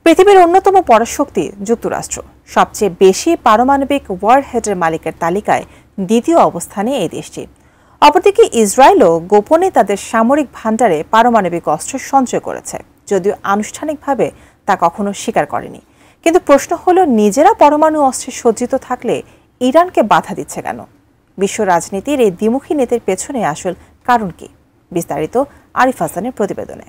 পৃথিবীর অন্যতম পরাশক্তি যুক্তরাষ্ট্র সবচেয়ে বেশি পারমাণবিক ওয়ারহেডের মালিকের তালিকায় দ্বিতীয় অবস্থানে এই দেশটি। অপরদিকে ইসরায়েলও গোপনে তাদের সামরিক ভান্ডারে পারমাণবিক অস্ত্র সঞ্চয় করেছে, যদিও আনুষ্ঠানিকভাবে তা কখনো স্বীকার করেনি। কিন্তু প্রশ্ন হলো, নিজেরা পরমাণু অস্ত্রে সজ্জিত থাকলে ইরানকে বাধা দিচ্ছে কেন? বিশ্ব রাজনীতির এই দ্বিমুখী নীতির পেছনে আসল কারণ কি? বিস্তারিত আরিফ হাসানের প্রতিবেদনে।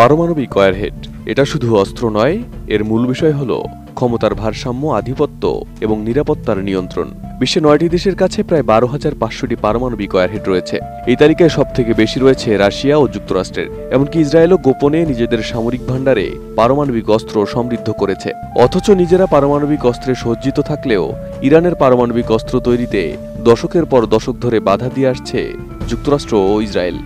পারমাণবিক ওয়ারহেড এটা শুধু অস্ত্র নয়, এর মূল বিষয় হল ক্ষমতার ভারসাম্য, আধিপত্য এবং নিরাপত্তার নিয়ন্ত্রণ। বিশ্বে 9টি দেশের কাছে প্রায় 12,500টি পারমাণবিক ওয়ারহেড রয়েছে। এই তালিকায় সবথেকে বেশি রয়েছে রাশিয়া ও যুক্তরাষ্ট্রের। এমনকি ইসরায়েলও গোপনে নিজেদের সামরিক ভান্ডারে পারমাণবিক অস্ত্র সমৃদ্ধ করেছে। অথচ নিজেরা পারমাণবিক অস্ত্রে সজ্জিত থাকলেও ইরানের পারমাণবিক অস্ত্র তৈরিতে দশকের পর দশক ধরে বাধা দিয়ে আসছে যুক্তরাষ্ট্র ও ইসরায়েল।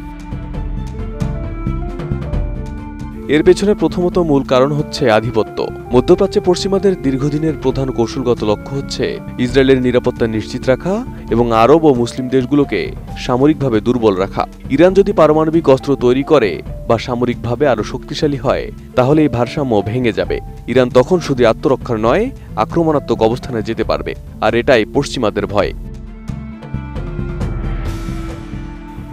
এর পেছনে প্রথমত মূল কারণ হচ্ছে আধিপত্য। মধ্যপ্রাচ্যে পশ্চিমাদের দীর্ঘদিনের প্রধান কৌশলগত লক্ষ্য হচ্ছে ইসরায়েলের নিরাপত্তা নিশ্চিত রাখা এবং আরব ও মুসলিম দেশগুলোকে সামরিকভাবে দুর্বল রাখা। ইরান যদি পারমাণবিক অস্ত্র তৈরি করে বা সামরিকভাবে আরও শক্তিশালী হয়, তাহলে এই ভারসাম্য ভেঙে যাবে। ইরান তখন শুধু আত্মরক্ষার নয়, আক্রমণাত্মক অবস্থানে যেতে পারবে। আর এটাই পশ্চিমাদের ভয়।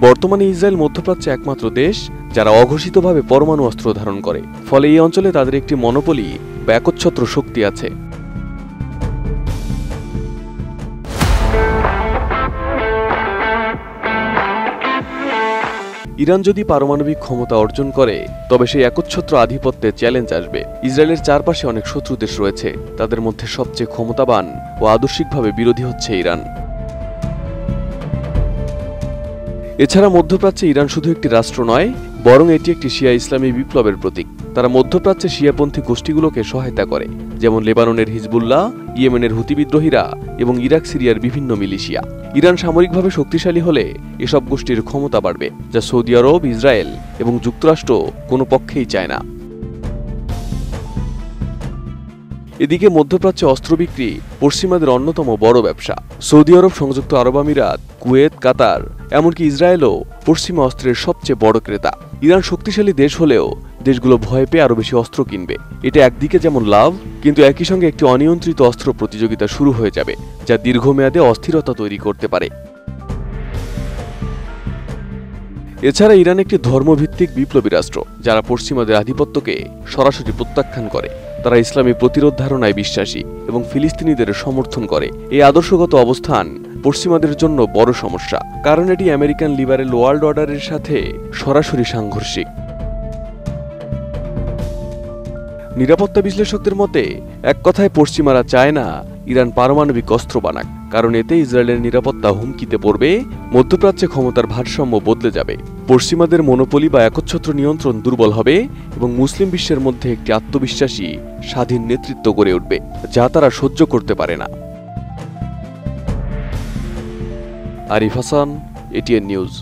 বর্তমানে ইসরায়েল মধ্যপ্রাচ্যে একমাত্র দেশ যারা অঘোষিতভাবে পরমাণু অস্ত্র ধারণ করে। ফলে এই অঞ্চলে তাদের একটি মনোপলি বা একচ্ছত্র শক্তি আছে। ইরান যদি পারমাণবিক ক্ষমতা অর্জন করে, তবে সেই একচ্ছত্র আধিপত্যের চ্যালেঞ্জ আসবে। ইসরায়েলের চারপাশে অনেক শত্রু দেশ রয়েছে, তাদের মধ্যে সবচেয়ে ক্ষমতাবান ও আদর্শিকভাবে বিরোধী হচ্ছে ইরান। এছাড়া মধ্যপ্রাচ্যে ইরান শুধু একটি রাষ্ট্র নয়, বরং এটি একটি শিয়া ইসলামী বিপ্লবের প্রতীক। তারা মধ্যপ্রাচ্যে শিয়াপন্থী গোষ্ঠীগুলোকে সহায়তা করে, যেমন লেবাননের হিজবুল্লাহ, ইয়েমেনের হুতি বিদ্রোহীরা এবং ইরাক সিরিয়ার বিভিন্ন মিলিশিয়া। ইরান সামরিকভাবে শক্তিশালী হলে এসব গোষ্ঠীর ক্ষমতা বাড়বে, যা সৌদি আরব, ইসরায়েল এবং যুক্তরাষ্ট্র কোনো পক্ষেই চায় না। এদিকে মধ্যপ্রাচ্যে অস্ত্র বিক্রি পশ্চিমাদের অন্যতম বড় ব্যবসা। সৌদি আরব, সংযুক্ত আরব আমিরাত, কুয়েত, কাতার, এমনকি ইসরায়েলও পশ্চিমা অস্ত্রের সবচেয়ে বড় ক্রেতা। ইরান শক্তিশালী দেশ হলেও দেশগুলো ভয় পেয়ে আরো বেশি অস্ত্র কিনবে। এটা একদিকে যেমন লাভ, কিন্তু একই সঙ্গে একটি অনিয়ন্ত্রিত অস্ত্র প্রতিযোগিতা শুরু হয়ে যাবে, যা দীর্ঘমেয়াদে অস্থিরতা তৈরি করতে পারে। এছাড়া ইরান একটি ধর্মভিত্তিক বিপ্লবী রাষ্ট্র, যারা পশ্চিমাদের আধিপত্যকে সরাসরি প্রত্যাখ্যান করে। তারা ইসলামী প্রতিরোধ ধারণায় বিশ্বাসী এবং ফিলিস্তিনিদের সমর্থন করে। এই আদর্শগত অবস্থান পশ্চিমাদের জন্য বড় সমস্যা, কারণ এটি আমেরিকান লিবারেল ওয়ার্ল্ড অর্ডারের সাথে সরাসরি সাংঘর্ষিক। নিরাপত্তা বিশ্লেষকদের মতে, এক কথায় পশ্চিমারা চায় না ইরান পারমাণবিক অস্ত্র বানাক, কারণ এতে ইসরায়েলের নিরাপত্তা হুমকিতে পড়বে, মধ্যপ্রাচ্যে ক্ষমতার ভারসাম্য বদলে যাবে, পশ্চিমাদের মনোপলি বা একচ্ছত্র নিয়ন্ত্রণ দুর্বল হবে এবং মুসলিম বিশ্বের মধ্যে একটি আত্মবিশ্বাসী স্বাধীন নেতৃত্ব গড়ে উঠবে, যা তারা সহ্য করতে পারে না। Arif Hasan, ATN news.